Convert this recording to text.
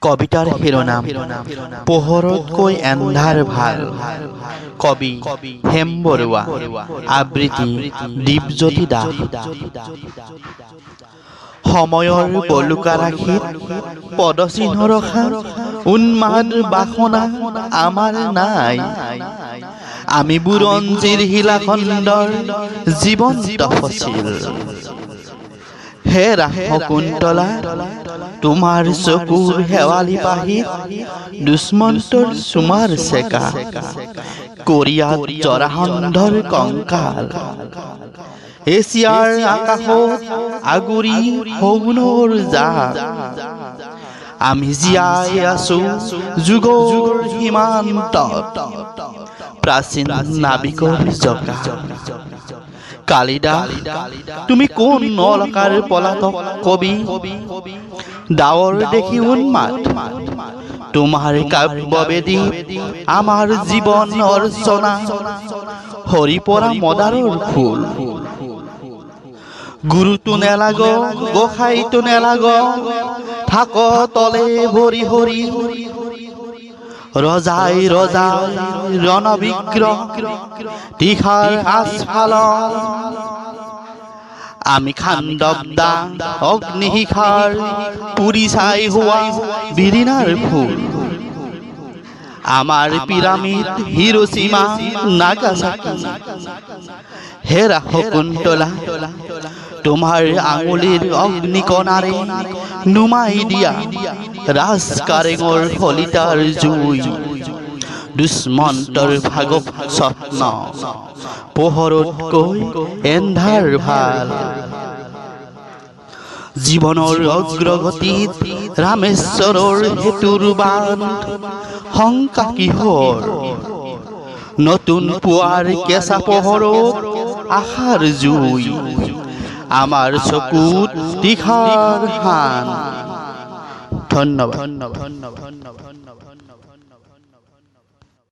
কবিতাৰ শিৰোনাম পোহৰতকৈ এন্ধাৰ ভাল। কবি হেম বৰুৱা, আবৃত্তি দীপজ্যোতি দাস। সময়ৰ বলুকা ৰাশিত পদচিহ্ন ৰখা উন্মাদ বাসনা আমাৰ নাই। আমি বুৰঞ্জীৰ শিলাখণ্ডৰ জীৱন্ত ফচিল। হে ৰাস শকুন্তলা, তোমাৰ চকুৰ শেৱালি পাহিত দুষ্মন্তৰ চুমাৰ চেকা, কোৰিয়াত জৰাসন্ধৰ কংকাল। এছিয়াৰ আকাশত আগুৰি শগুনৰ জাক। আমি জীয়াই আছো যুগৰ সীমান্তত, প্ৰাচীন নাবিকৰ জকা। কালিদাস, তুমি কোন অলকাৰ পলাতক কবি? ডাৱৰ দেখি উন্মাদ তোমাৰ কাব্যবেদী, আমাৰ জীৱন অৰ্চনা সৰি পৰা মদাৰৰ ফুল। গুৰুটো নেলাগ, গোসাঁইটো নেলাগ, থাক তলে ভৰি ভৰি। ৰজাই ৰজাই ৰণবিগ্ৰহ তীখাৰ আস্ফালন। আমি খাণ্ডৱদা অগ্নিশিখাৰ পুৰি চাই হোৱা বিৰিণাৰ ফুল। আমাৰ পিৰামিড হিৰোশ্বিমা নাগাচাকি। হে ৰাস শকুন্তলা, তোমাৰ আঙুলিৰ অগ্নিকণাৰে নুমাই দিয়া ৰাজ কাৰেঙৰ শলিতাৰ জুই। দুষ্মন্তৰ ভাগৱ স্বপ্ন পোহৰতকৈ এন্ধাৰ ভাল। জীৱনৰ অগ্ৰগতিত ৰামেশ্বৰৰ সেতুৰ বান্ধ শংকা কিহৰ? নতুন পুৱাৰ কেঁচা পোহৰত আশাৰ জুই, আমাৰ চকুত তীখাৰ শান। ধন্যবাদ।